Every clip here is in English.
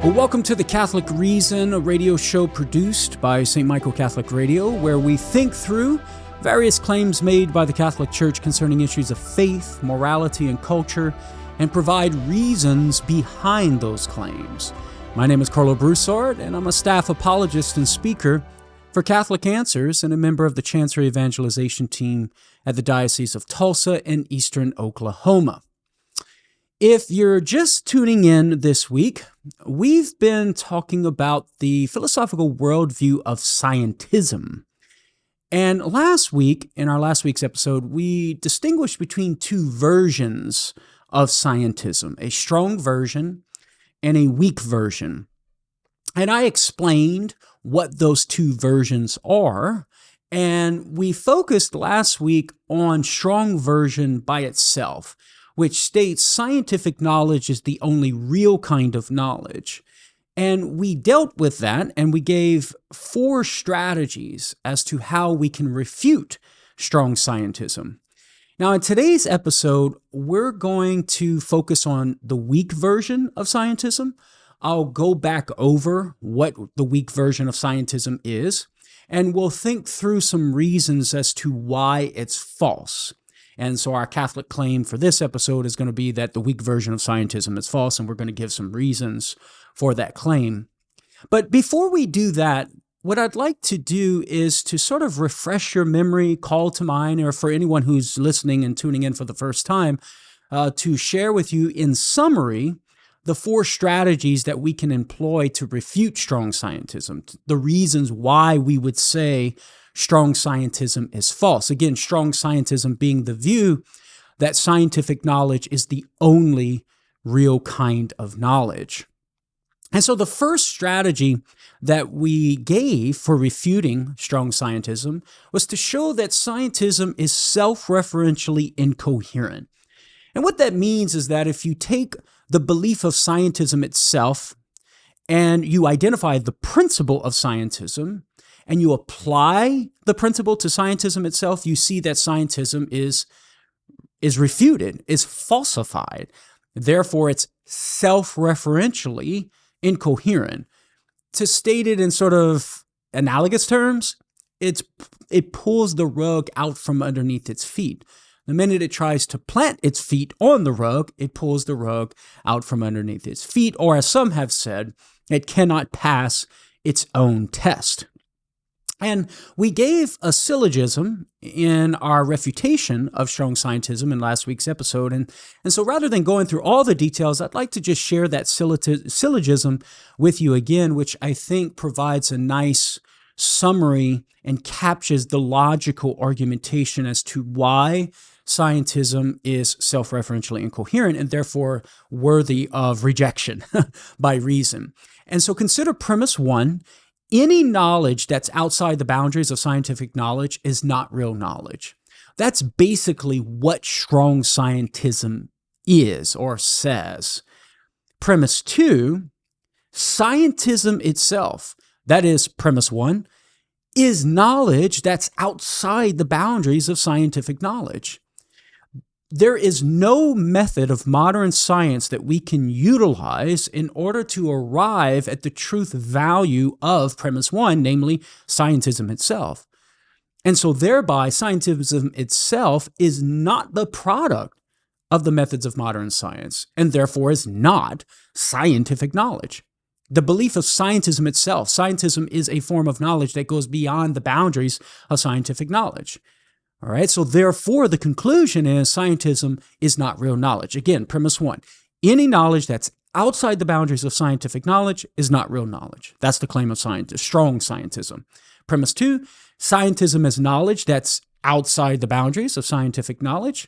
Well, welcome to The Catholic Reason, a radio show produced by St. Michael Catholic Radio, where we think through various claims made by the Catholic Church concerning issues of faith, morality, and culture, and provide reasons behind those claims. My name is Karlo Broussard, and I'm a staff apologist and speaker for Catholic Answers and a member of the Chancery Evangelization team at the Diocese of Tulsa in eastern Oklahoma. If you're just tuning in this week, we've been talking about the philosophical worldview of scientism. And last week, in our last week's episode, we distinguished between two versions of scientism, a strong version and a weak version. And I explained what those two versions are, and we focused last week on strong version by itself, which states scientific knowledge is the only real kind of knowledge. And we dealt with that, and we gave 4 strategies as to how we can refute strong scientism. Now, in today's episode, we're going to focus on the weak version of scientism. I'll go back over what the weak version of scientism is, and we'll think through some reasons as to why it's false. And so our Catholic claim for this episode is going to be that the weak version of scientism is false, and we're going to give some reasons for that claim. But before we do that, what I'd like to do is to sort of refresh your memory, call to mind, or for anyone who's listening and tuning in for the first time, to share with you in summary the 4 strategies that we can employ to refute strong scientism, the reasons why we would say strong scientism is false. Again, strong scientism being the view that scientific knowledge is the only real kind of knowledge. And so the first strategy that we gave for refuting strong scientism was to show that scientism is self-referentially incoherent. And what that means is that if you take the belief of scientism itself and you identify the principle of scientism, and you apply the principle to scientism itself, you see that scientism is refuted, is falsified. Therefore, it's self-referentially incoherent. To state it in sort of analogous terms, it pulls the rug out from underneath its feet. The minute it tries to plant its feet on the rug, it pulls the rug out from underneath its feet, or as some have said, it cannot pass its own test. And we gave a syllogism in our refutation of strong scientism in last week's episode. And so rather than going through all the details, I'd like to just share that syllogism with you again, which I think provides a nice summary and captures the logical argumentation as to why scientism is self-referentially incoherent and therefore worthy of rejection by reason. And so consider premise 1. Any knowledge that's outside the boundaries of scientific knowledge is not real knowledge. That's basically what strong scientism is or says. Premise 2, scientism itself, that is premise 1, is knowledge that's outside the boundaries of scientific knowledge. There is no method of modern science that we can utilize in order to arrive at the truth value of premise 1, namely scientism itself. And so thereby, scientism itself is not the product of the methods of modern science, and therefore is not scientific knowledge. The belief of scientism itself, scientism is a form of knowledge that goes beyond the boundaries of scientific knowledge. All right, so therefore the conclusion is scientism is not real knowledge. Again, premise 1, any knowledge that's outside the boundaries of scientific knowledge is not real knowledge. That's the claim of strong scientism. Premise 2, scientism is knowledge that's outside the boundaries of scientific knowledge.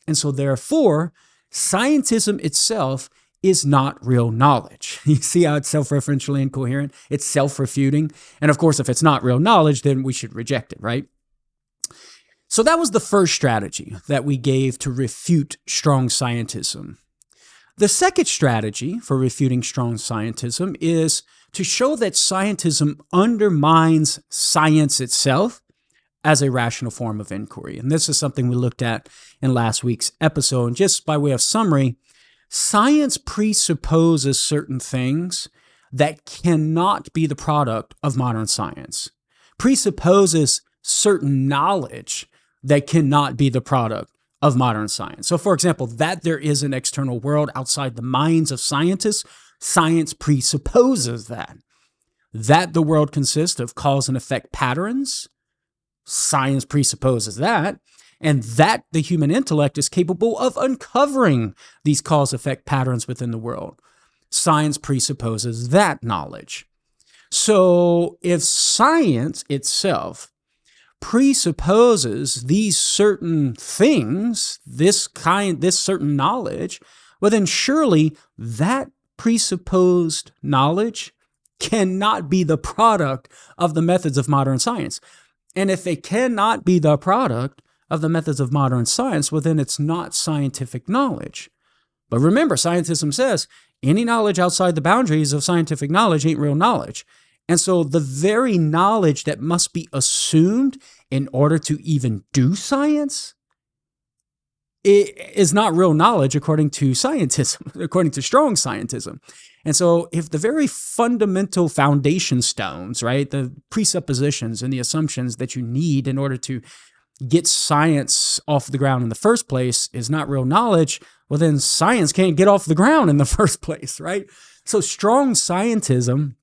And so therefore, scientism itself is not real knowledge. You see how it's self-referentially incoherent? It's self-refuting. And of course, if it's not real knowledge, then we should reject it, right? So that was the first strategy that we gave to refute strong scientism. The second strategy for refuting strong scientism is to show that scientism undermines science itself as a rational form of inquiry. And this is something we looked at in last week's episode. And just by way of summary, science presupposes certain things that cannot be the product of modern science, presupposes certain knowledge that cannot be the product of modern science. So, for example, that there is an external world outside the minds of scientists, science presupposes that. That the world consists of cause and effect patterns, science presupposes that. And that the human intellect is capable of uncovering these cause-effect patterns within the world. Science presupposes that knowledge. So if science itself presupposes these certain things, this certain knowledge, well then surely that presupposed knowledge cannot be the product of the methods of modern science. And if it cannot be the product of the methods of modern science, well then it's not scientific knowledge. But remember, scientism says any knowledge outside the boundaries of scientific knowledge ain't real knowledge. And so the very knowledge that must be assumed in order to even do science, it is not real knowledge according to scientism, according to strong scientism. And so if the very fundamental foundation stones, right, the presuppositions and the assumptions that you need in order to get science off the ground in the first place is not real knowledge, well then science can't get off the ground in the first place, right? So strong scientism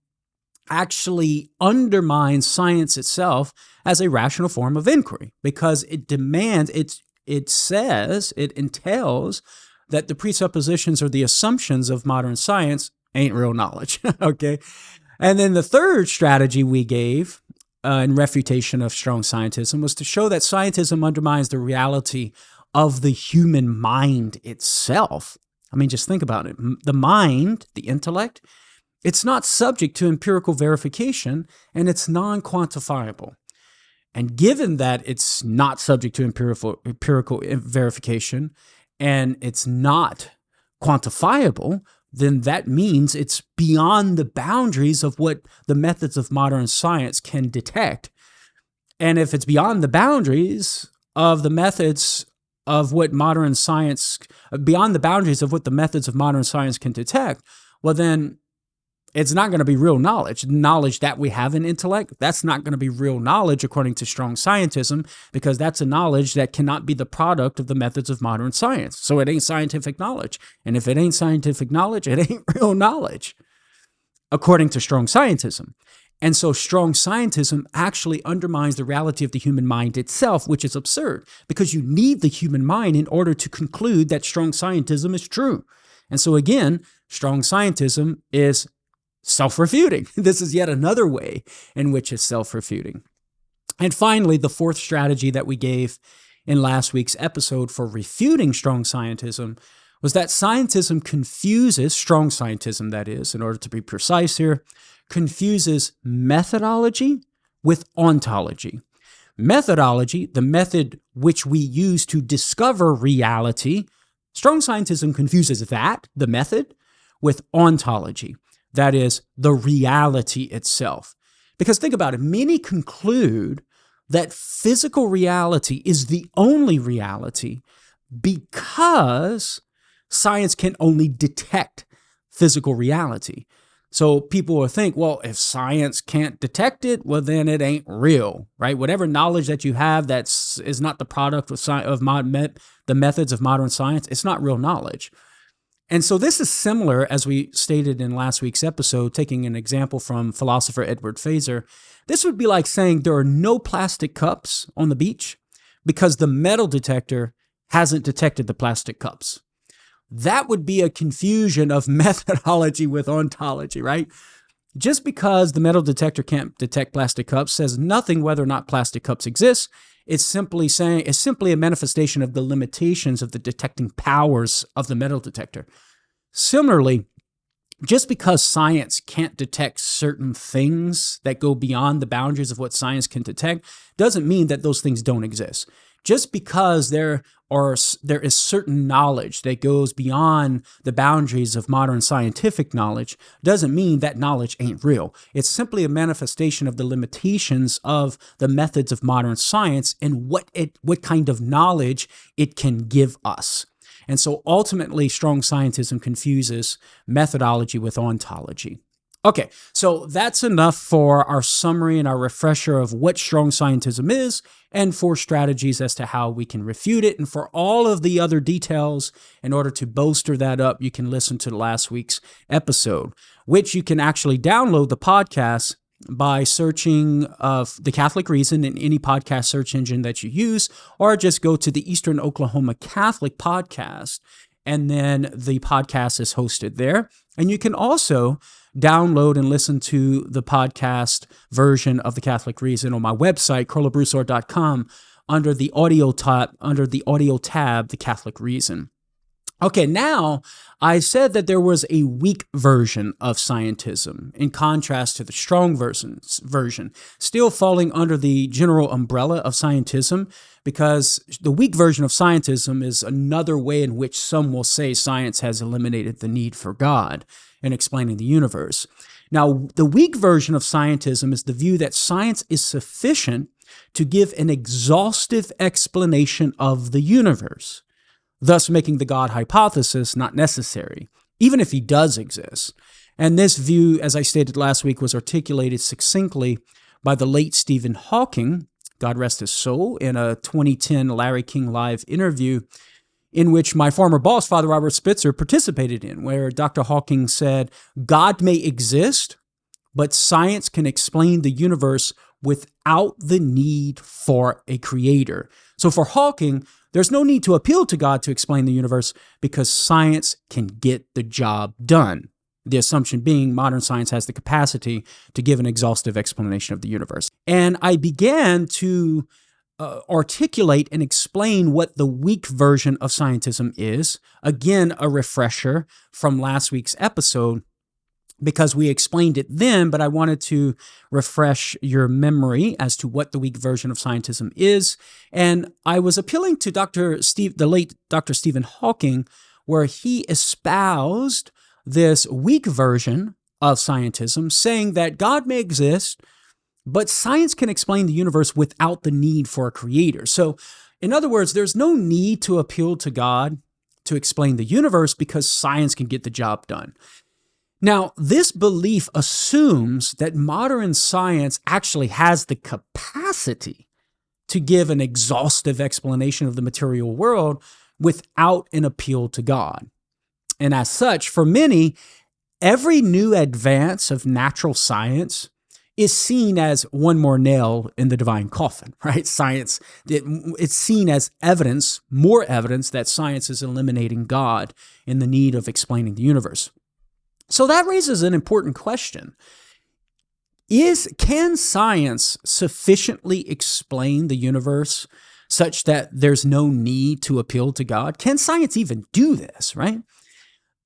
actually undermines science itself as a rational form of inquiry because it demands, it entails that the presuppositions or the assumptions of modern science ain't real knowledge, okay? And then the third strategy we gave in refutation of strong scientism was to show that scientism undermines the reality of the human mind itself. I mean, just think about it. The mind, the intellect, it's not subject to empirical verification and it's non-quantifiable. And given that it's not subject to empirical verification and it's not quantifiable, then that means it's beyond the boundaries of what the methods of modern science can detect. And if it's beyond the boundaries of the methods of what modern science, beyond the boundaries of what the methods of modern science can detect, well then it's not going to be real knowledge. Knowledge that we have in intellect, that's not going to be real knowledge according to strong scientism, because that's a knowledge that cannot be the product of the methods of modern science. So it ain't scientific knowledge. And if it ain't scientific knowledge, it ain't real knowledge, according to strong scientism. And so strong scientism actually undermines the reality of the human mind itself, which is absurd, because you need the human mind in order to conclude that strong scientism is true. And so again, strong scientism is self-refuting. This is yet another way in which it's self-refuting. And finally, the fourth strategy that we gave in last week's episode for refuting strong scientism was that scientism confuses, strong scientism that is, in order to be precise here, confuses methodology with ontology. Methodology, the method which we use to discover reality, strong scientism confuses that, the method, with ontology. That is, the reality itself. Because think about it, many conclude that physical reality is the only reality because science can only detect physical reality. So people will think, well, if science can't detect it, well, then it ain't real, right? Whatever knowledge that you have that is not the product of the methods of modern science, it's not real knowledge. And so this is similar, as we stated in last week's episode, taking an example from philosopher Edward Feser. This would be like saying there are no plastic cups on the beach because the metal detector hasn't detected the plastic cups. That would be a confusion of methodology with ontology, right? Just because the metal detector can't detect plastic cups says nothing whether or not plastic cups exist. It's simply a manifestation of the limitations of the detecting powers of the metal detector. Similarly, just because science can't detect certain things that go beyond the boundaries of what science can detect doesn't mean that those things don't exist. Just because there is certain knowledge that goes beyond the boundaries of modern scientific knowledge doesn't mean that knowledge ain't real. It's simply a manifestation of the limitations of the methods of modern science and what kind of knowledge it can give us. And so ultimately, strong scientism confuses methodology with ontology. Okay, so that's enough for our summary and our refresher of what strong scientism is and for strategies as to how we can refute it. And for all of the other details, in order to bolster that up, you can listen to last week's episode, which you can actually download the podcast by searching of The Catholic Reason in any podcast search engine that you use, or just go to the Eastern Oklahoma Catholic Podcast, and then the podcast is hosted there. And you can also download and listen to the podcast version of The Catholic Reason on my website, karlobroussard.com, under the audio tab, The Catholic Reason. Okay, now I said that there was a weak version of scientism in contrast to the strong version, still falling under the general umbrella of scientism, because the weak version of scientism is another way in which some will say science has eliminated the need for God in explaining the universe. Now, the weak version of scientism is the view that science is sufficient to give an exhaustive explanation of the universe, thus making the God hypothesis not necessary, even if he does exist. And this view, as I stated last week, was articulated succinctly by the late Stephen Hawking, God rest his soul, in a 2010 Larry King Live interview in which my former boss, Father Robert Spitzer, participated in, where Dr. Hawking said, God may exist, but science can explain the universe without the need for a creator. So for Hawking, there's no need to appeal to God to explain the universe because science can get the job done. The assumption being modern science has the capacity to give an exhaustive explanation of the universe. And I began to articulate and explain what the weak version of scientism is. Again, a refresher from last week's episode, because we explained it then, but I wanted to refresh your memory as to what the weak version of scientism is. And I was appealing to the late Dr. Stephen Hawking, where he espoused this weak version of scientism, saying that God may exist, but science can explain the universe without the need for a creator. So, in other words, there's no need to appeal to God to explain the universe because science can get the job done. Now, this belief assumes that modern science actually has the capacity to give an exhaustive explanation of the material world without an appeal to God. And as such, for many, every new advance of natural science is seen as one more nail in the divine coffin, right? Science, it's seen as more evidence that science is eliminating God in the need of explaining the universe. So that raises an important question. Can science sufficiently explain the universe such that there's no need to appeal to God? Can science even do this, right?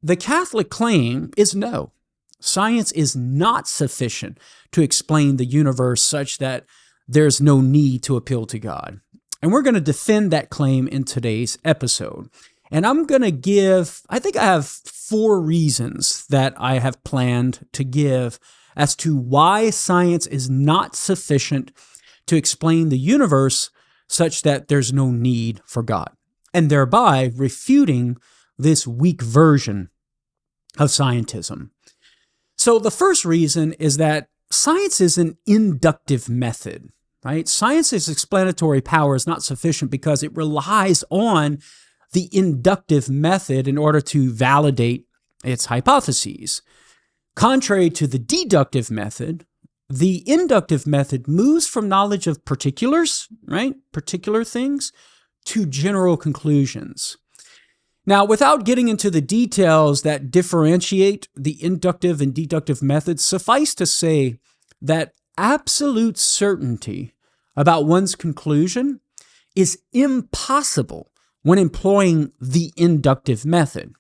The Catholic claim is no. Science is not sufficient to explain the universe such that there's no need to appeal to God. And we're going to defend that claim in today's episode. And I'm going to I think I have 4 reasons that I have planned to give as to why science is not sufficient to explain the universe such that there's no need for God, and thereby refuting this weak version of scientism. So the first reason is that science is an inductive method, right? Science's explanatory power is not sufficient because it relies on the inductive method in order to validate its hypotheses. Contrary to the deductive method, the inductive method moves from knowledge of particulars, right? Particular things, to general conclusions. Now, without getting into the details that differentiate the inductive and deductive methods, suffice to say that absolute certainty about one's conclusion is impossible when employing the inductive method.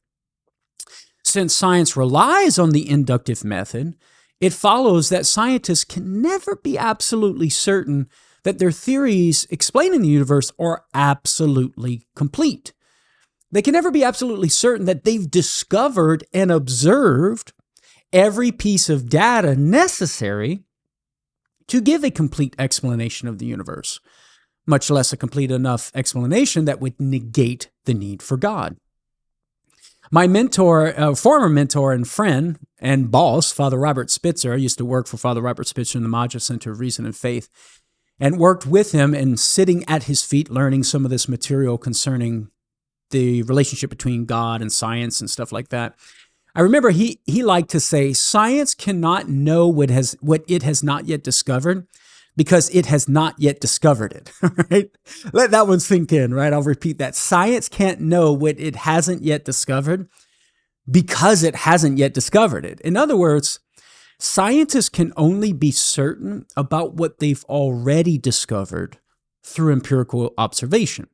Since science relies on the inductive method, it follows that scientists can never be absolutely certain that their theories explaining the universe are absolutely complete. They can never be absolutely certain that they've discovered and observed every piece of data necessary to give a complete explanation of the universe, much less a complete enough explanation that would negate the need for God. My mentor, former mentor and friend, and boss, Father Robert Spitzer. I used to work for Father Robert Spitzer in the Maggia Center of Reason and Faith, and worked with him and sitting at his feet, learning some of this material concerning the relationship between God and science and stuff like that. I remember he liked to say, science cannot know what it has not yet discovered because it has not yet discovered it, right? Let that one sink in, right? I'll repeat that. Science can't know what it hasn't yet discovered because it hasn't yet discovered it. In other words, scientists can only be certain about what they've already discovered through empirical observation.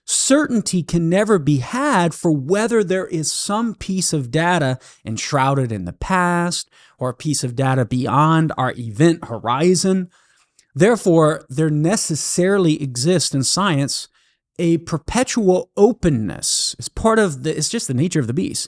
Certainty can never be had for whether there is some piece of data enshrouded in the past or a piece of data beyond our event horizon. Therefore, there necessarily exists in science a perpetual openness. It's just the nature of the beast.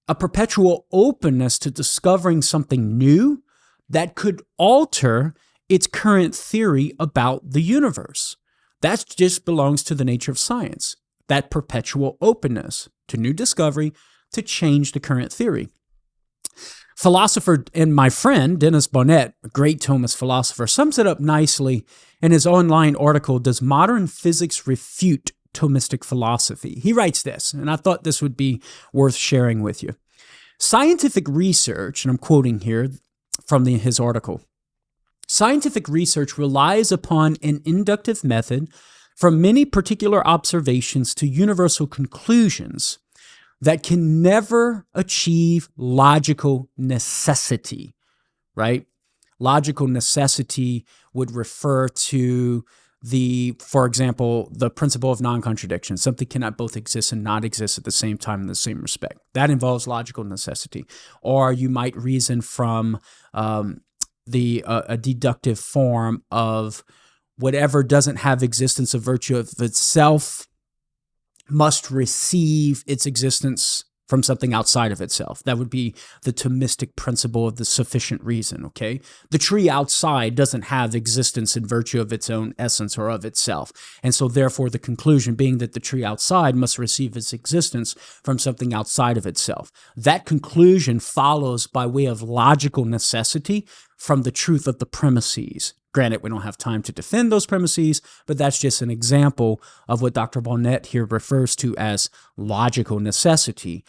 A perpetual openness to discovering something new that could alter its current theory about the universe. That just belongs to the nature of science, that perpetual openness to new discovery to change the current theory. Philosopher and my friend, Dennis Bonnet, a great Thomist philosopher, sums it up nicely in his online article, Does Modern Physics Refute Thomistic Philosophy? He writes this, and I thought this would be worth sharing with you. Scientific research, and I'm quoting here from his article, scientific research relies upon an inductive method from many particular observations to universal conclusions that can never achieve logical necessity, right? Logical necessity would refer to for example, the principle of non-contradiction. Something cannot both exist and not exist at the same time in the same respect. That involves logical necessity. Or you might reason from a deductive form of whatever doesn't have existence of virtue of itself must receive its existence from something outside of itself. That would be the Thomistic principle of the sufficient reason, okay? The tree outside doesn't have existence in virtue of its own essence or of itself. And so therefore the conclusion being that the tree outside must receive its existence from something outside of itself. That conclusion follows by way of logical necessity from the truth of the premises. Granted, we don't have time to defend those premises, but that's just an example of what Dr. Bonnet here refers to as logical necessity,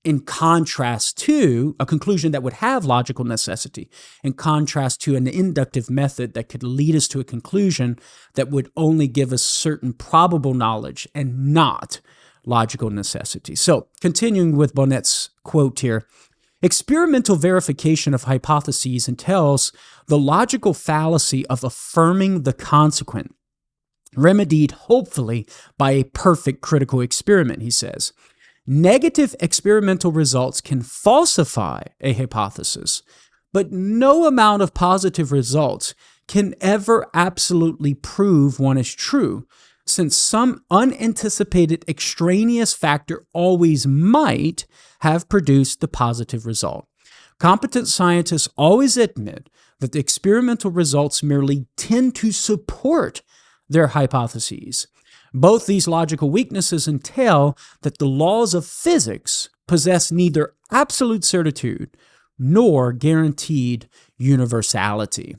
in contrast to a conclusion that would have logical necessity, in contrast to an inductive method that could lead us to a conclusion that would only give us certain probable knowledge and not logical necessity. So, continuing with Bonnet's quote here, experimental verification of hypotheses entails the logical fallacy of affirming the consequent, remedied hopefully by a perfect critical experiment, he says. Negative experimental results can falsify a hypothesis, but no amount of positive results can ever absolutely prove one is true, since some unanticipated extraneous factor always might have produced the positive result. Competent scientists always admit that the experimental results merely tend to support their hypotheses. Both these logical weaknesses entail that the laws of physics possess neither absolute certitude nor guaranteed universality.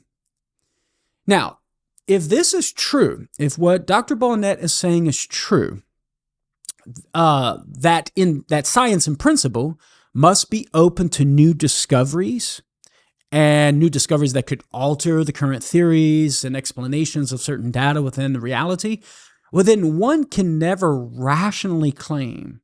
Now, if this is true, if what Dr. Bonnet is saying is true, that science in principle must be open to new discoveries and new discoveries that could alter the current theories and explanations of certain data within the reality, well, then one can never rationally claim,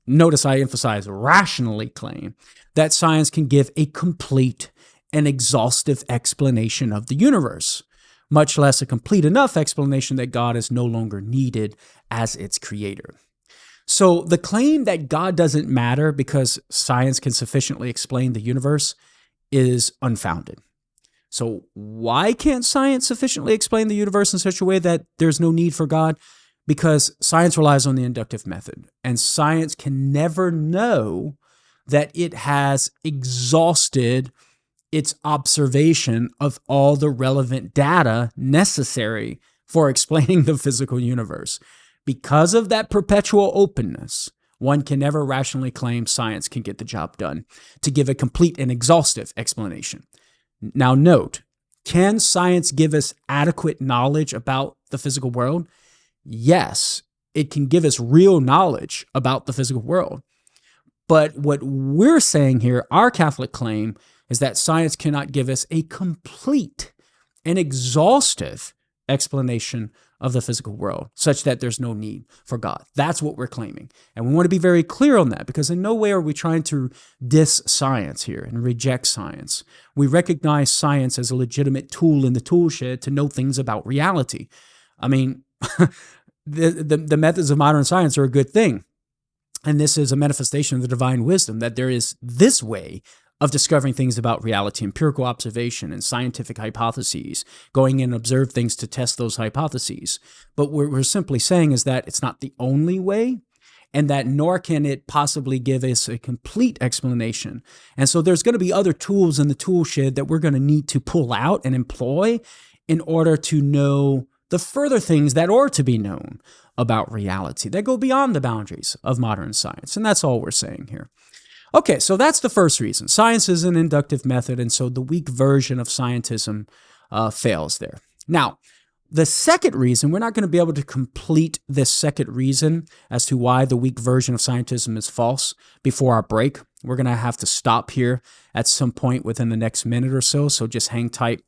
notice I emphasize rationally claim, that science can give a complete and exhaustive explanation of the universe, much less a complete enough explanation that God is no longer needed as its creator. So the claim that God doesn't matter because science can sufficiently explain the universe is unfounded. So why can't science sufficiently explain the universe in such a way that there's no need for God? Because science relies on the inductive method, and science can never know that it has exhausted its observation of all the relevant data necessary for explaining the physical universe. Because of that perpetual openness, one can never rationally claim science can get the job done to give a complete and exhaustive explanation. Now note, can science give us adequate knowledge about the physical world? Yes, it can give us real knowledge about the physical world. But what we're saying here, our Catholic claim, is that science cannot give us a complete and exhaustive explanation of the physical world, such that there's no need for God. That's what we're claiming. And we want to be very clear on that, because in no way are we trying to diss science here and reject science. We recognize science as a legitimate tool in the tool shed to know things about reality. I mean, the methods of modern science are a good thing. And this is a manifestation of the divine wisdom, that there is this way of discovering things about reality, empirical observation and scientific hypotheses, going in and observe things to test those hypotheses. But what we're simply saying is that it's not the only way, and that nor can it possibly give us a complete explanation. And so there's going to be other tools in the tool shed that we're going to need to pull out and employ in order to know the further things that are to be known about reality that go beyond the boundaries of modern science. And that's all we're saying here. Okay, so that's the first reason. Science is an inductive method, and so the weak version of scientism fails there. Now, the second reason, we're not going to be able to complete this second reason as to why the weak version of scientism is false before our break. We're going to have to stop here at some point within the next minute or so just hang tight.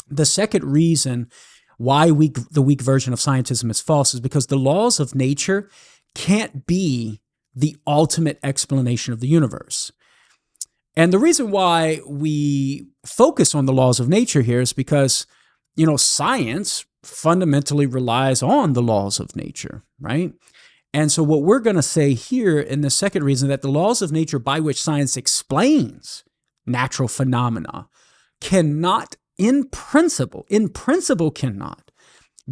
The second reason why the weak version of scientism is false is because the laws of nature can't be the ultimate explanation of the universe. And the reason why we focus on the laws of nature here is because, science fundamentally relies on the laws of nature, right? And so what we're going to say here in the second reason, that the laws of nature by which science explains natural phenomena cannot, in principle cannot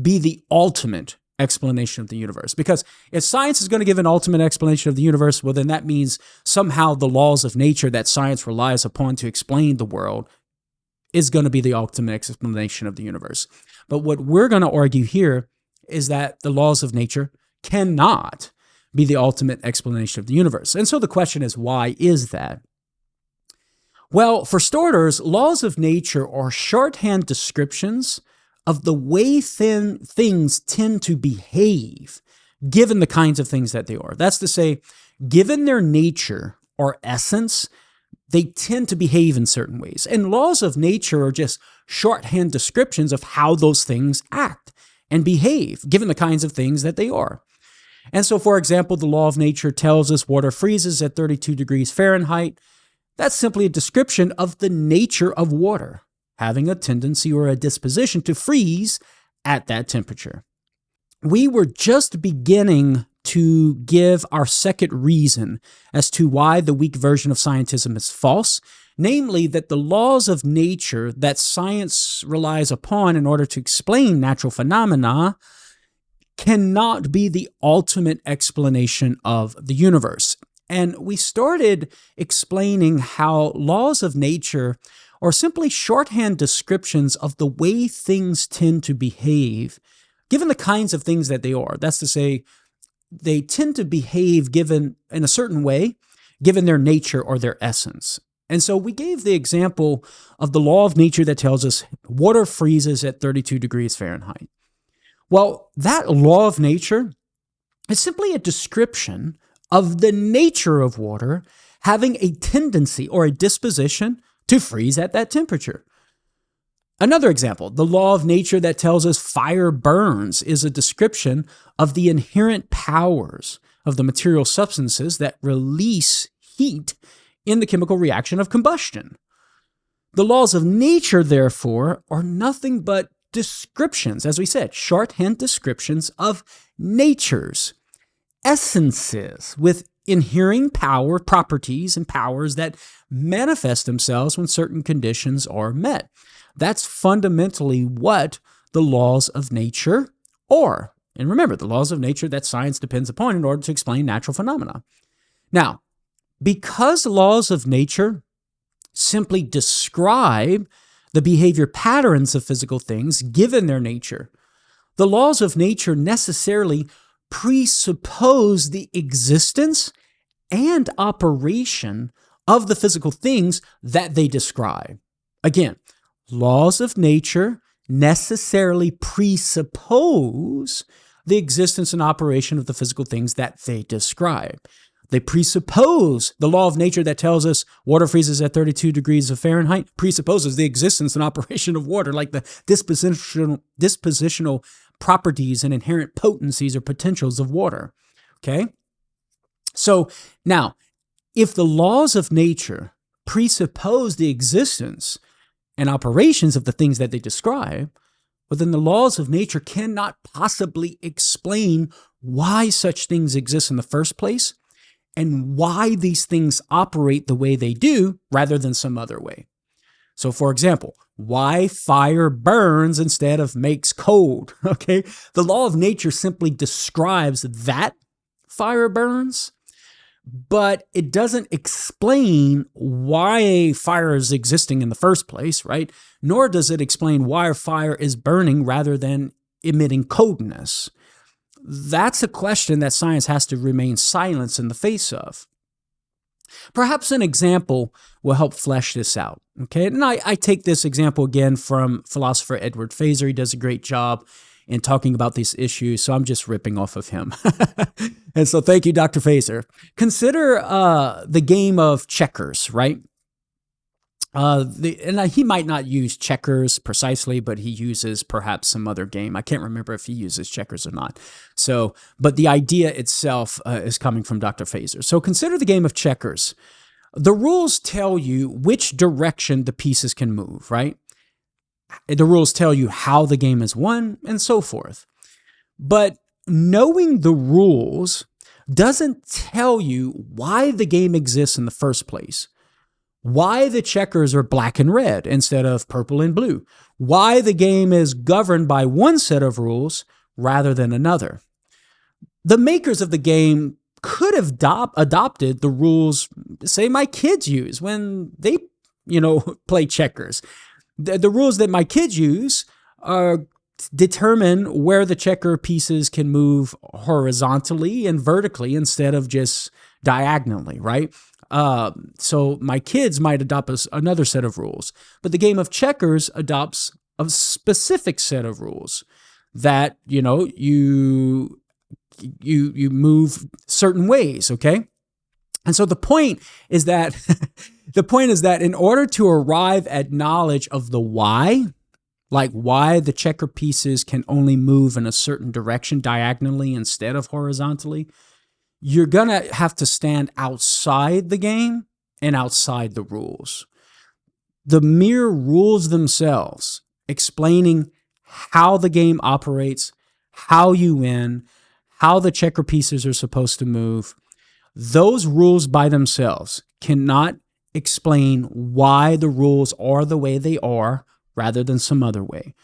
be the ultimate explanation of the universe. Because if science is going to give an ultimate explanation of the universe, well, then that means somehow the laws of nature that science relies upon to explain the world is going to be the ultimate explanation of the universe. But what we're going to argue here is that the laws of nature cannot be the ultimate explanation of the universe. And so the question is, why is that? Well, for starters, laws of nature are shorthand descriptions of the way things tend to behave, given the kinds of things that they are. That's to say, given their nature or essence, they tend to behave in certain ways. And laws of nature are just shorthand descriptions of how those things act and behave, given the kinds of things that they are. And so, for example, the law of nature tells us water freezes at 32 degrees Fahrenheit. That's simply a description of the nature of water, having a tendency or a disposition to freeze at that temperature. We were just beginning to give our second reason as to why the weak version of scientism is false, namely that the laws of nature that science relies upon in order to explain natural phenomena cannot be the ultimate explanation of the universe. And we started explaining how laws of nature are simply shorthand descriptions of the way things tend to behave, given the kinds of things that they are. That's to say, they tend to behave given in a certain way, given their nature or their essence. And so we gave the example of the law of nature that tells us water freezes at 32 degrees Fahrenheit. Well, that law of nature is simply a description of the nature of water having a tendency or a disposition to freeze at that temperature. Another example, the law of nature that tells us fire burns is a description of the inherent powers of the material substances that release heat in the chemical reaction of combustion. The laws of nature, therefore, are nothing but descriptions, as we said, shorthand descriptions of nature's essences with inherent power, properties, and powers that manifest themselves when certain conditions are met. That's fundamentally what the laws of nature are. And remember, the laws of nature that science depends upon in order to explain natural phenomena. Now, because laws of nature simply describe the behavior patterns of physical things given their nature, the laws of nature necessarily presuppose the existence and operation of the physical things that they describe. Again, laws of nature necessarily presuppose the existence and operation of the physical things that they describe. They presuppose the law of nature that tells us water freezes at 32 degrees of Fahrenheit, presupposes the existence and operation of water, like the dispositional properties and inherent potencies or potentials of water. Okay? So now, if the laws of nature presuppose the existence and operations of the things that they describe, well, then the laws of nature cannot possibly explain why such things exist in the first place and why these things operate the way they do rather than some other way. So, for example, why fire burns instead of makes cold, okay? The law of nature simply describes that fire burns, but it doesn't explain why fire is existing in the first place, right? Nor does it explain why fire is burning rather than emitting coldness. That's a question that science has to remain silent in the face of. Perhaps an example will help flesh this out, okay? And I take this example again from philosopher Edward Feser. He does a great job in talking about these issues, so I'm just ripping off of him. And so thank you, Dr. Feser. Consider the game of checkers, right? He might not use checkers precisely, but he uses perhaps some other game. I can't remember if he uses checkers or not. So, but the idea itself is coming from Dr. Feser. So consider the game of checkers. The rules tell you which direction the pieces can move, right? The rules tell you how the game is won and so forth. But knowing the rules doesn't tell you why the game exists in the first place. Why the checkers are black and red instead of purple and blue. Why the game is governed by one set of rules rather than another. The makers of the game could have adopted the rules, say, my kids use when they, play checkers. The rules that my kids use determine where the checker pieces can move horizontally and vertically instead of just diagonally, right? So my kids might adopt another set of rules, but the game of checkers adopts a specific set of rules that, you move certain ways, okay? And so the point is that in order to arrive at knowledge of the why, like why the checker pieces can only move in a certain direction diagonally instead of horizontally, you're going to have to stand outside the game and outside the rules. The mere rules themselves, explaining how the game operates, how you win, how the checker pieces are supposed to move, those rules by themselves cannot explain why the rules are the way they are rather than some other way.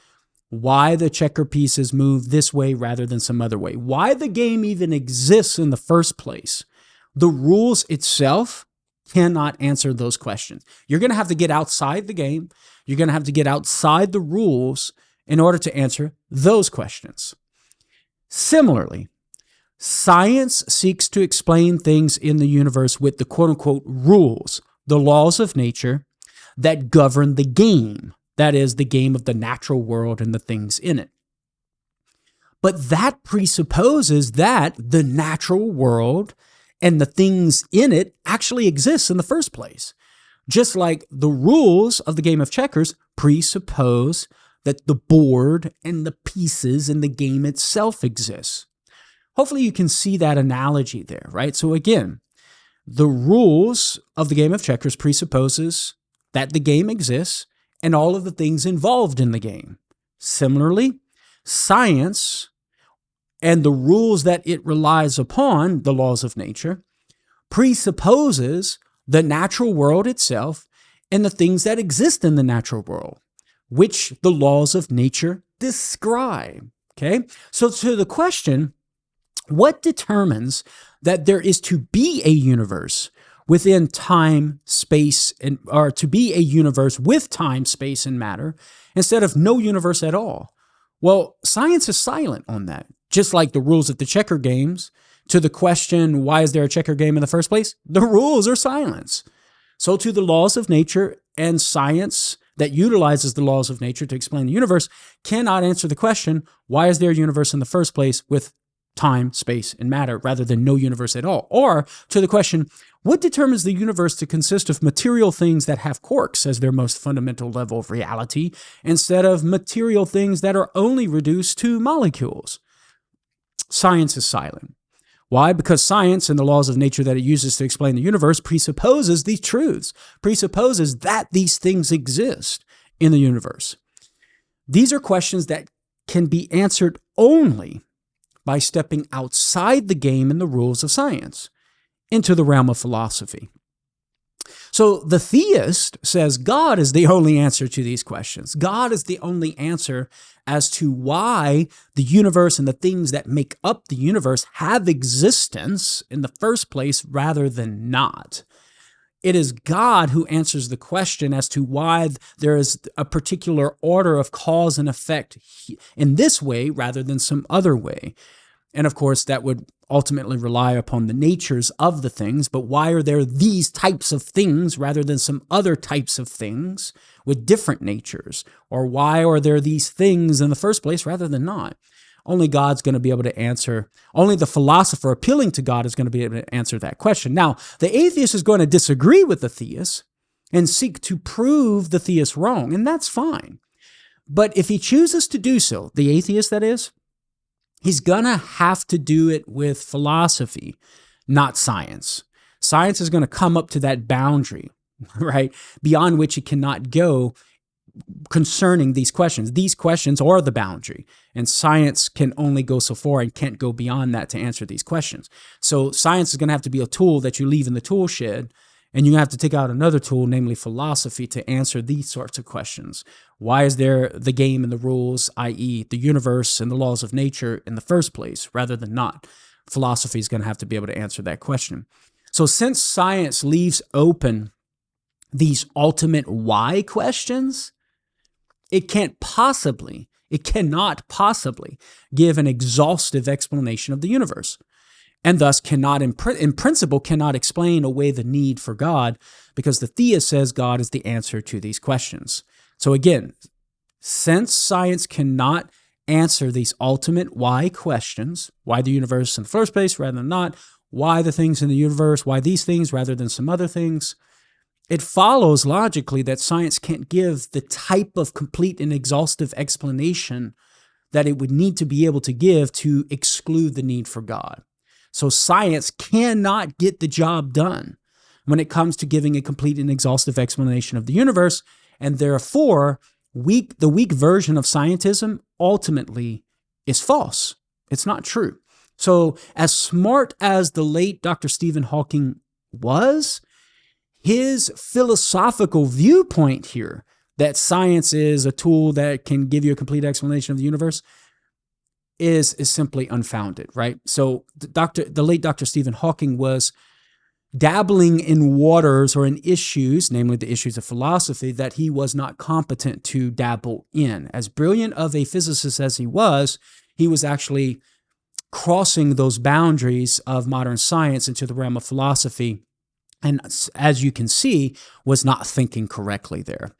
Why the checker pieces move this way rather than some other way. Why the game even exists in the first place. The rules itself cannot answer those questions. You're going to have to get outside the game. You're going to have to get outside the rules in order to answer those questions. Similarly, science seeks to explain things in the universe with the quote-unquote rules, the laws of nature that govern the game. That is, the game of the natural world and the things in it. But that presupposes that the natural world and the things in it actually exist in the first place. Just like the rules of the game of checkers presuppose that the board and the pieces in the game itself exist. Hopefully you can see that analogy there, right? So again, the rules of the game of checkers presupposes that the game exists and all of the things involved in the game. Similarly, science and the rules that it relies upon, the laws of nature, presupposes the natural world itself and the things that exist in the natural world, which the laws of nature describe. Okay? So to the question, what determines that there is to be a universe within time, space, or to be a universe with time, space, and matter, instead of no universe at all? Well, science is silent on that. Just like the rules of the checker games, to the question, why is there a checker game in the first place? The rules are silence. So to the laws of nature and science that utilizes the laws of nature to explain the universe cannot answer the question, why is there a universe in the first place with time, space, and matter rather than no universe at all? Or to the question, what determines the universe to consist of material things that have quarks as their most fundamental level of reality instead of material things that are only reduced to molecules? Science is silent. Why? Because science and the laws of nature that it uses to explain the universe presupposes these truths, presupposes that these things exist in the universe. These are questions that can be answered only by stepping outside the game and the rules of science into the realm of philosophy. So the theist says God is the only answer to these questions. God is the only answer as to why the universe and the things that make up the universe have existence in the first place rather than not. It is God who answers the question as to why there is a particular order of cause and effect in this way rather than some other way. And of course, that would ultimately rely upon the natures of the things, but why are there these types of things rather than some other types of things with different natures? Or why are there these things in the first place rather than not? Only God's going to be able to answer, only the philosopher appealing to God is going to be able to answer that question. Now, the atheist is going to disagree with the theist and seek to prove the theist wrong, and that's fine. But if he chooses to do so, the atheist that is, he's going to have to do it with philosophy, not science. Science is going to come up to that boundary, right, beyond which it cannot go concerning these questions. These questions are the boundary, and science can only go so far and can't go beyond that to answer these questions. So science is going to have to be a tool that you leave in the tool shed, and you have to take out another tool, namely philosophy, to answer these sorts of questions. Why is there the game and the rules, i.e. the universe and the laws of nature in the first place, rather than not? Philosophy is going to have to be able to answer that question. So since science leaves open these ultimate why questions, it cannot possibly give an exhaustive explanation of the universe, and thus cannot, in principle, cannot explain away the need for God, because the theist says God is the answer to these questions. So again, since science cannot answer these ultimate why questions, why the universe in the first place rather than not, why the things in the universe, why these things rather than some other things, it follows logically that science can't give the type of complete and exhaustive explanation that it would need to be able to give to exclude the need for God. So science cannot get the job done when it comes to giving a complete and exhaustive explanation of the universe, and therefore the weak version of scientism ultimately is false. It's not true. So as smart as the late Dr. Stephen Hawking was, his philosophical viewpoint here, that science is a tool that can give you a complete explanation of the universe, is simply unfounded, right? So the late Dr. Stephen Hawking was dabbling in waters or in issues, namely the issues of philosophy, that he was not competent to dabble in. As brilliant of a physicist as he was actually crossing those boundaries of modern science into the realm of philosophy, and as you can see, was not thinking correctly there.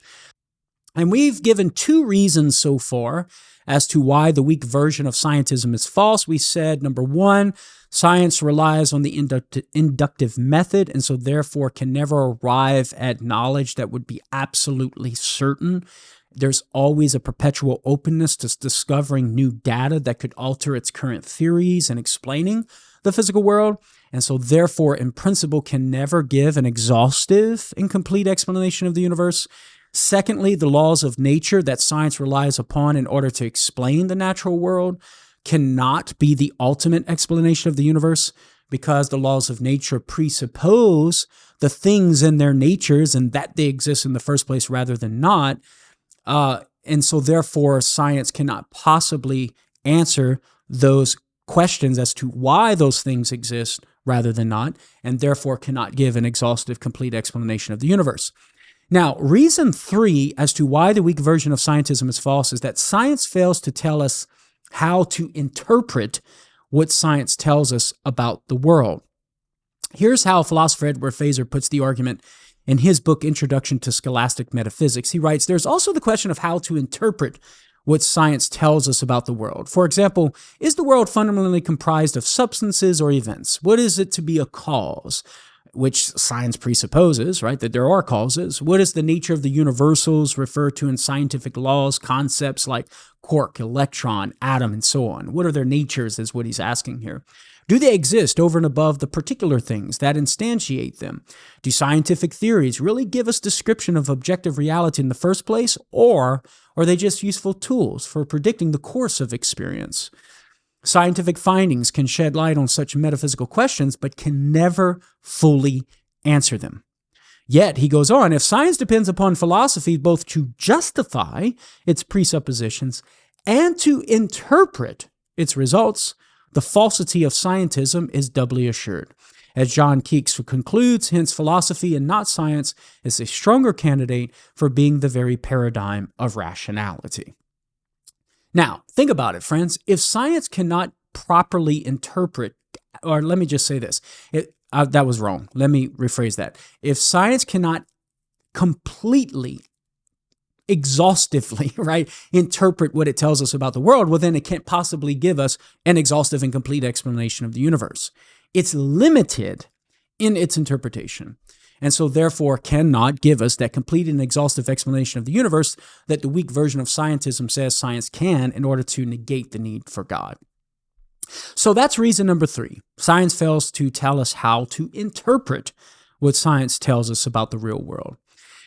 And we've given two reasons so far as to why the weak version of scientism is false. We said, number one, science relies on the inductive method, and so therefore can never arrive at knowledge that would be absolutely certain. There's always a perpetual openness to discovering new data that could alter its current theories and explaining the physical world. And so therefore, in principle, can never give an exhaustive and complete explanation of the universe. Secondly, the laws of nature that science relies upon in order to explain the natural world cannot be the ultimate explanation of the universe, because the laws of nature presuppose the things in their natures and that they exist in the first place rather than not. And so therefore, science cannot possibly answer those questions as to why those things exist rather than not, and therefore cannot give an exhaustive, complete explanation of the universe. Now, reason three as to why the weak version of scientism is false is that science fails to tell us how to interpret what science tells us about the world. Here's how philosopher Edward Feser puts the argument in his book, Introduction to Scholastic Metaphysics. He writes, there's also the question of how to interpret what science tells us about the world. For example, is the world fundamentally comprised of substances or events? What is it to be a cause? Which science presupposes, right, that there are causes. What is the nature of the universals referred to in scientific laws, concepts like quark, electron, atom, and so on? What are their natures is what he's asking here. Do they exist over and above the particular things that instantiate them? Do scientific theories really give us description of objective reality in the first place, or are they just useful tools for predicting the course of experience? Scientific findings can shed light on such metaphysical questions, but can never fully answer them. Yet, he goes on, if science depends upon philosophy both to justify its presuppositions and to interpret its results, the falsity of scientism is doubly assured. As John Keeks concludes, hence philosophy and not science is a stronger candidate for being the very paradigm of rationality. Now, think about it, friends. If science cannot properly interpret, or let me just say this, that was wrong. Let me rephrase that. If science cannot completely, exhaustively, right, interpret what it tells us about the world, well, then it can't possibly give us an exhaustive and complete explanation of the universe. It's limited in its interpretation, and so therefore cannot give us that complete and exhaustive explanation of the universe that the weak version of scientism says science can in order to negate the need for God. So that's reason number 3. Science fails to tell us how to interpret what science tells us about the real world.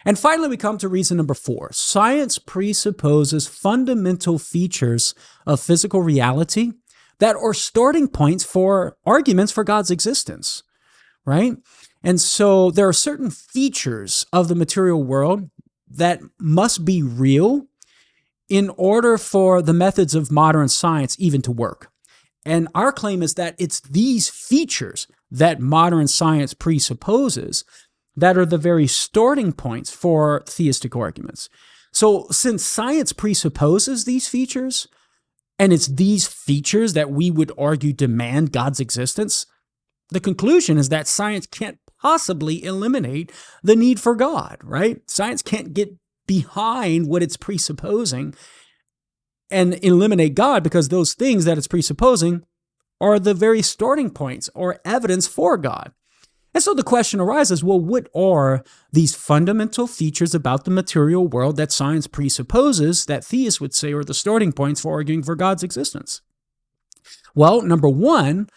And finally, we come to reason number 4. Science presupposes fundamental features of physical reality that are starting points for arguments for God's existence, right? And so there are certain features of the material world that must be real in order for the methods of modern science even to work. And our claim is that it's these features that modern science presupposes that are the very starting points for theistic arguments. So since science presupposes these features, and it's these features that we would argue demand God's existence, the conclusion is that science can't possibly eliminate the need for God, right? Science can't get behind what it's presupposing and eliminate God, because those things that it's presupposing are the very starting points or evidence for God. And so the question arises, well, what are these fundamental features about the material world that science presupposes that theists would say are the starting points for arguing for God's existence? Well, number 1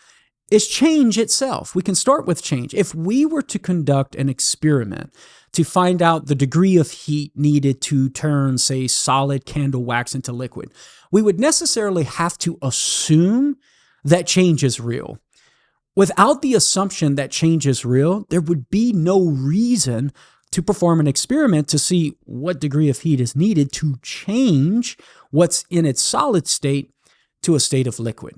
is change itself. We can start with change. If we were to conduct an experiment to find out the degree of heat needed to turn, say, solid candle wax into liquid, we would necessarily have to assume that change is real. Without the assumption that change is real, there would be no reason to perform an experiment to see what degree of heat is needed to change what's in its solid state to a state of liquid.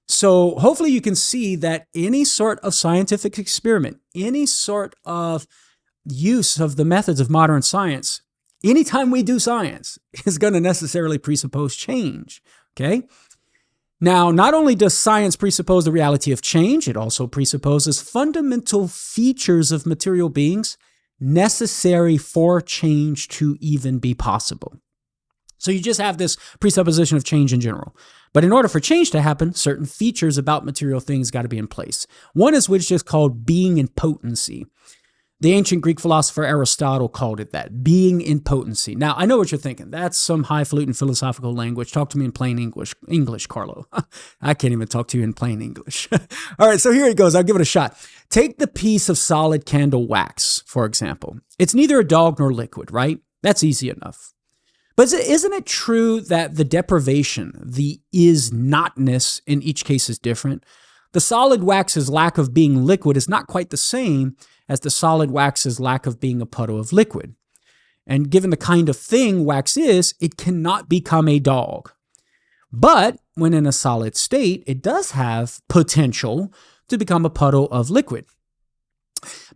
So hopefully you can see that any sort of scientific experiment, any sort of use of the methods of modern science, anytime we do science, is going to necessarily presuppose change, okay? Now, not only does science presuppose the reality of change, it also presupposes fundamental features of material beings necessary for change to even be possible. So you just have this presupposition of change in general. But in order for change to happen, certain features about material things got to be in place. One is which is called being in potency. The ancient Greek philosopher Aristotle called it that, being in potency. Now, I know what you're thinking. That's some highfalutin philosophical language. Talk to me in plain English, Karlo. I can't even talk to you in plain English. All right, so here it goes. I'll give it a shot. Take the piece of solid candle wax, for example. It's neither a dog nor liquid, right? That's easy enough. But isn't it true that the deprivation, the is-notness in each case is different? The solid wax's lack of being liquid is not quite the same as the solid wax's lack of being a puddle of liquid. And given the kind of thing wax is, it cannot become a dog. But when in a solid state, it does have potential to become a puddle of liquid.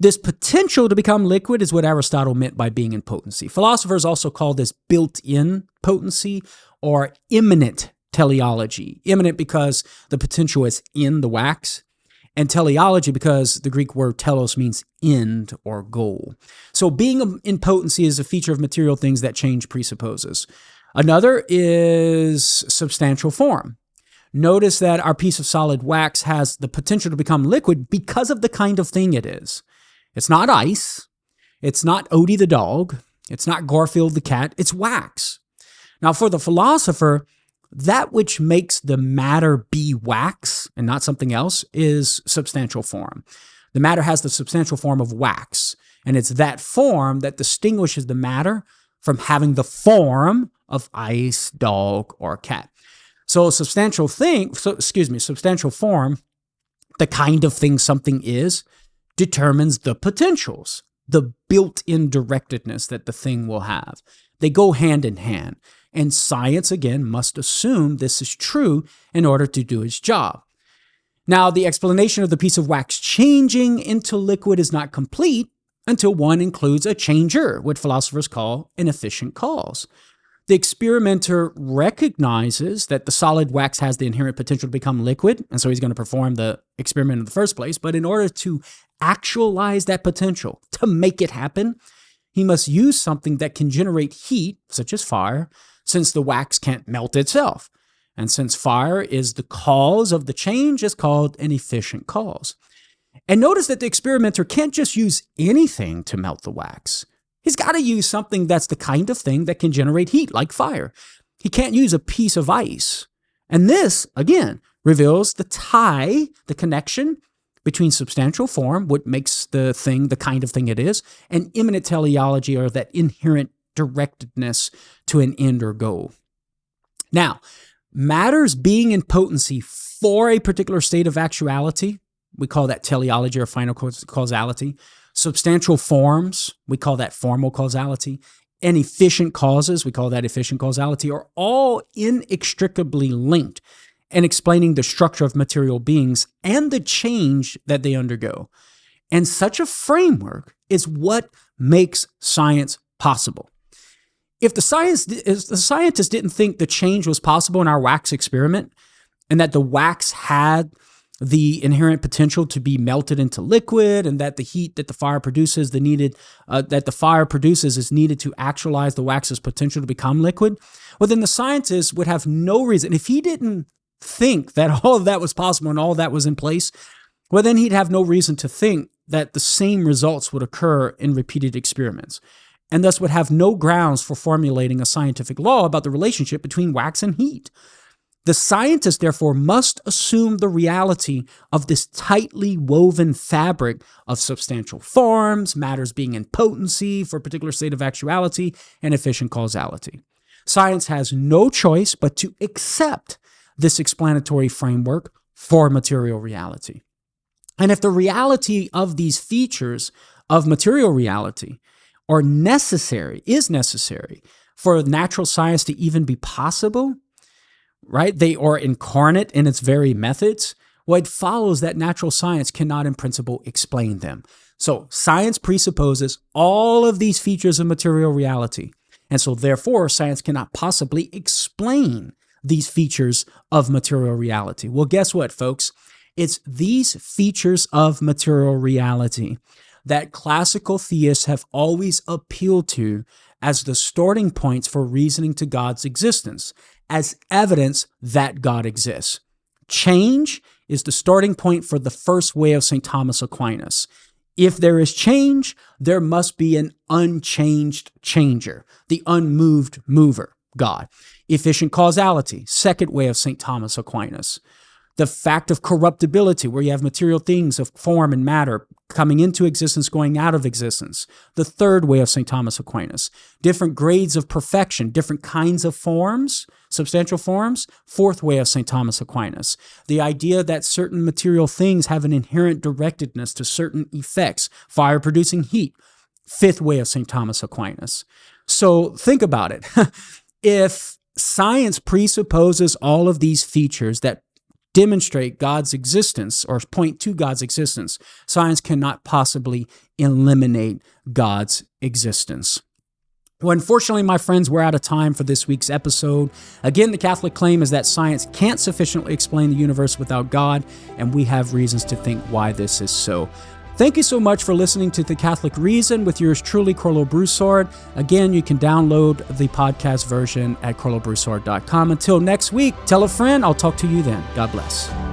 This potential to become liquid is what Aristotle meant by being in potency. Philosophers also call this built-in potency or immanent teleology. Immanent because the potential is in the wax, and teleology because the Greek word telos means end or goal. So being in potency is a feature of material things that change presupposes. Another is substantial form. Notice that our piece of solid wax has the potential to become liquid because of the kind of thing it is. It's not ice. It's not Odie the dog. It's not Garfield the cat. It's wax. Now, for the philosopher, that which makes the matter be wax and not something else is substantial form. The matter has the substantial form of wax, and it's that form that distinguishes the matter from having the form of ice, dog, or cat. So substantial form, the kind of thing something is, determines the potentials, the built-in directedness that the thing will have. They go hand in hand. And science, again, must assume this is true in order to do its job. Now, the explanation of the piece of wax changing into liquid is not complete until one includes a changer, what philosophers call an efficient cause. The experimenter recognizes that the solid wax has the inherent potential to become liquid, and so he's going to perform the experiment in the first place. But in order to actualize that potential, to make it happen, he must use something that can generate heat, such as fire, since the wax can't melt itself. And since fire is the cause of the change, it's called an efficient cause. And notice that the experimenter can't just use anything to melt the wax. He's got to use something that's the kind of thing that can generate heat, like fire. He can't use a piece of ice. And this, again, reveals the tie, the connection between substantial form, what makes the thing the kind of thing it is, and immanent teleology, or that inherent directedness to an end or goal. Now, matters being in potency for a particular state of actuality, we call that teleology or final causality. Substantial forms, we call that formal causality. And efficient causes, we call that efficient causality, are all inextricably linked in explaining the structure of material beings and the change that they undergo. And such a framework is what makes science possible. If the scientists didn't think the change was possible in our wax experiment, and that the wax had the inherent potential to be melted into liquid, and that the heat that the fire produces, is needed to actualize the wax's potential to become liquid, well, then the scientists would have no reason. If he didn't think that all of that was possible and all of that was in place, well, then he'd have no reason to think that the same results would occur in repeated experiments, and thus would have no grounds for formulating a scientific law about the relationship between wax and heat. The scientist, therefore, must assume the reality of this tightly woven fabric of substantial forms, matters being in potency for a particular state of actuality, and efficient causality. Science has no choice but to accept this explanatory framework for material reality. And if the reality of these features of material reality is necessary for natural science to even be possible, right? They are incarnate in its very methods. Well, it follows that natural science cannot in principle explain them. So science presupposes all of these features of material reality. And so therefore, science cannot possibly explain these features of material reality. Well, guess what, folks? It's these features of material reality that classical theists have always appealed to as the starting points for reasoning to God's existence, as evidence that God exists. Change is the starting point for the first way of St. Thomas Aquinas. If there is change, there must be an unchanged changer, the unmoved mover, God. Efficient causality, second way of St. Thomas Aquinas. The fact of corruptibility, where you have material things of form and matter coming into existence, going out of existence. The third way of St. Thomas Aquinas. Different grades of perfection, different kinds of forms, substantial forms. Fourth way of St. Thomas Aquinas. The idea that certain material things have an inherent directedness to certain effects, fire producing heat. Fifth way of St. Thomas Aquinas. So think about it. If science presupposes all of these features that demonstrate God's existence or point to God's existence, science cannot possibly eliminate God's existence. Well, unfortunately, my friends, we're out of time for this week's episode. Again, the Catholic claim is that science can't sufficiently explain the universe without God, and we have reasons to think why this is so. Thank you so much for listening to The Catholic Reason with yours truly, Karlo Broussard. Again, you can download the podcast version at karlobroussard.com. Until next week, tell a friend. I'll talk to you then. God bless.